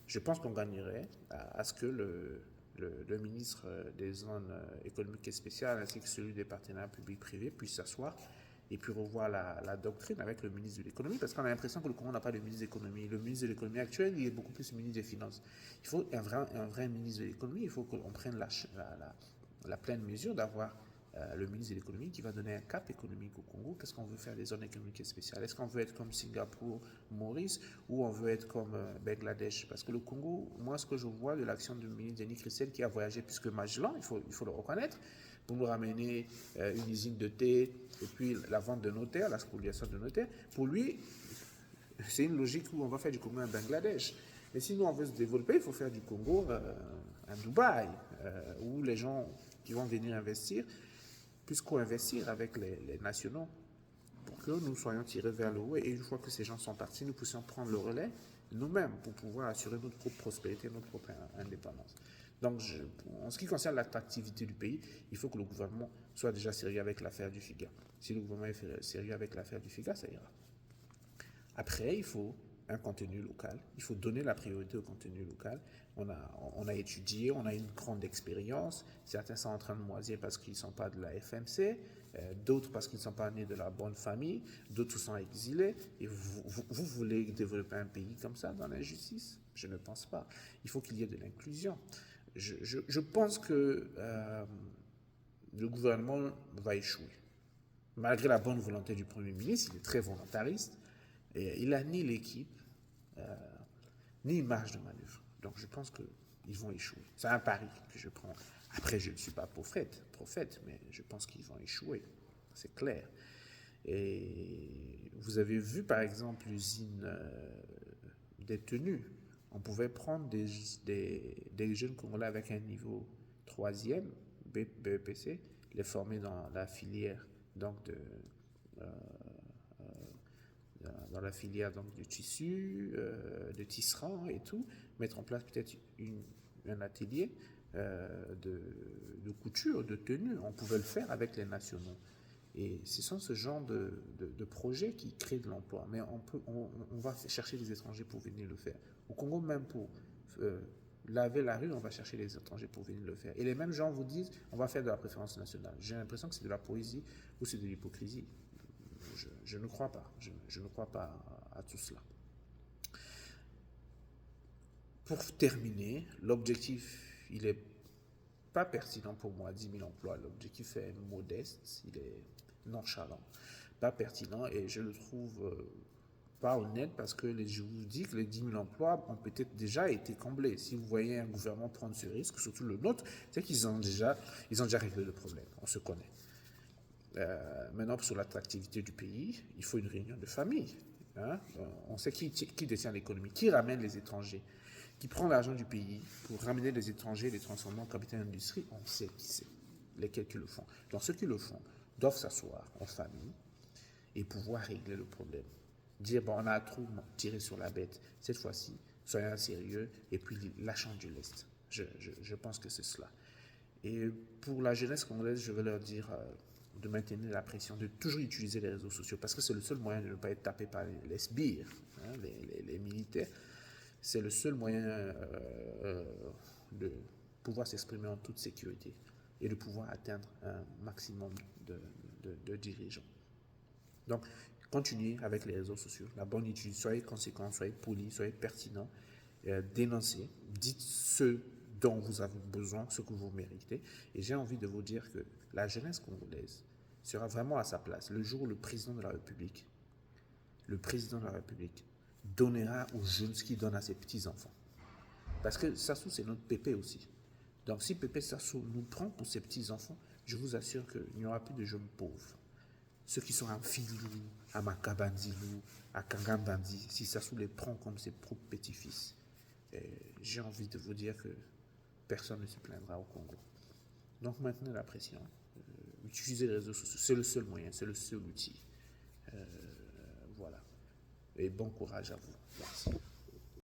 je pense qu'on gagnerait à ce que le ministre des zones économiques et spéciales ainsi que celui des partenariats publics-privés puissent s'asseoir et puis revoir la doctrine avec le ministre de l'économie, parce qu'on a l'impression que le Congo n'a pas de ministre de l'économie. Le ministre de l'économie actuel, il est beaucoup plus le ministre des Finances. Il faut un vrai ministre de l'économie, il faut qu'on prenne la pleine mesure d'avoir le ministre de l'économie qui va donner un cap économique au Congo. Qu'est-ce qu'on veut faire des zones économiques spéciales? Est-ce qu'on veut être comme Singapour, Maurice, ou on veut être comme Bangladesh? Parce que le Congo, moi, ce que je vois de l'action du ministre Denis Christel qui a voyagé plus que Magellan, il faut le reconnaître, pour nous ramener une usine de thé et puis la vente de nos terres, la spoliation de nos terres. Pour lui, c'est une logique où on va faire du Congo un Bangladesh. Mais si nous, on veut se développer, il faut faire du Congo un Dubaï, où les gens qui vont venir investir puissent co-investir avec les nationaux pour que nous soyons tirés vers le haut. Et une fois que ces gens sont partis, nous puissions prendre le relais nous-mêmes pour pouvoir assurer notre propre prospérité, notre propre indépendance. Donc, en ce qui concerne l'attractivité du pays, il faut que le gouvernement soit déjà sérieux avec l'affaire du FIGA. Si le gouvernement est sérieux avec l'affaire du FIGA, ça ira. Après, il faut un contenu local. Il faut donner la priorité au contenu local. On a étudié, on a une grande expérience. Certains sont en train de moisir parce qu'ils ne sont pas de la FMC, d'autres parce qu'ils ne sont pas nés de la bonne famille, d'autres sont exilés. Et vous voulez développer un pays comme ça dans l'injustice? Je ne pense pas. Il faut qu'il y ait de l'inclusion. Je pense que le gouvernement va échouer. Malgré la bonne volonté du Premier ministre, il est très volontariste. Et il n'a ni l'équipe, ni marge de manœuvre. Donc je pense qu'ils vont échouer. C'est un pari que je prends. Après, je ne suis pas prophète, mais je pense qu'ils vont échouer. C'est clair. Et vous avez vu, par exemple, l'usine des tenues. On pouvait prendre des jeunes Congolais avec un niveau 3e, BEPC, les former dans la filière donc dans la filière donc, du tissu, de tisserand et tout, mettre en place peut-être un atelier de couture, de tenue. On pouvait le faire avec les nationaux. Et ce sont ce genre de projets qui créent de l'emploi. Mais on va chercher des étrangers pour venir le faire. Au Congo, même pour laver la rue, on va chercher les étrangers pour venir le faire. Et les mêmes gens vous disent, on va faire de la préférence nationale. J'ai l'impression que c'est de la poésie ou c'est de l'hypocrisie. Je ne crois pas. Je ne crois pas à tout cela. Pour terminer, l'objectif, il n'est pas pertinent pour moi, 10 000 emplois. L'objectif est modeste, il est nonchalant, pas pertinent et je le trouve pas honnête parce que je vous dis que les 10 000 emplois ont peut-être déjà été comblés. Si vous voyez un gouvernement prendre ce risque, surtout le nôtre, c'est qu'ils ont déjà réglé le problème. On se connaît. Maintenant, sur l'attractivité du pays, il faut une réunion de famille. Hein? On sait qui détient l'économie, qui ramène les étrangers, qui prend l'argent du pays pour ramener les étrangers, les transformer en capital d'industrie. On sait qui c'est, lesquels qui le font. Donc ceux qui le font doivent s'asseoir en famille et pouvoir régler le problème. Dire, bon, on a trop tiré sur la bête, cette fois-ci, soyons sérieux et puis lâchons du lest. Je pense que c'est cela. Et pour la jeunesse congolaise, je veux leur dire de maintenir la pression, de toujours utiliser les réseaux sociaux, parce que c'est le seul moyen de ne pas être tapé par les sbires, hein, les militaires. C'est le seul moyen de pouvoir s'exprimer en toute sécurité et de pouvoir atteindre un maximum de dirigeants. Donc, continuez avec les réseaux sociaux, la bonne utilisation, soyez conséquents, soyez polis, soyez pertinents, dénoncez, dites ce dont vous avez besoin, ce que vous méritez. Et j'ai envie de vous dire que la jeunesse congolaise sera vraiment à sa place le jour où le président de la République donnera aux jeunes ce qu'il donne à ses petits-enfants. Parce que Sassou, c'est notre pépé aussi. Donc si Pépé Sassou nous prend pour ses petits-enfants, je vous assure qu'il n'y aura plus de jeunes pauvres. Ceux qui sont à Filou, à Makabandilou, à Kangambandi, si Sassou les prend comme ses propres petits-fils, j'ai envie de vous dire que personne ne se plaindra au Congo. Donc maintenez la pression, utilisez les réseaux sociaux, c'est le seul moyen, c'est le seul outil. Voilà. Et bon courage à vous. Merci.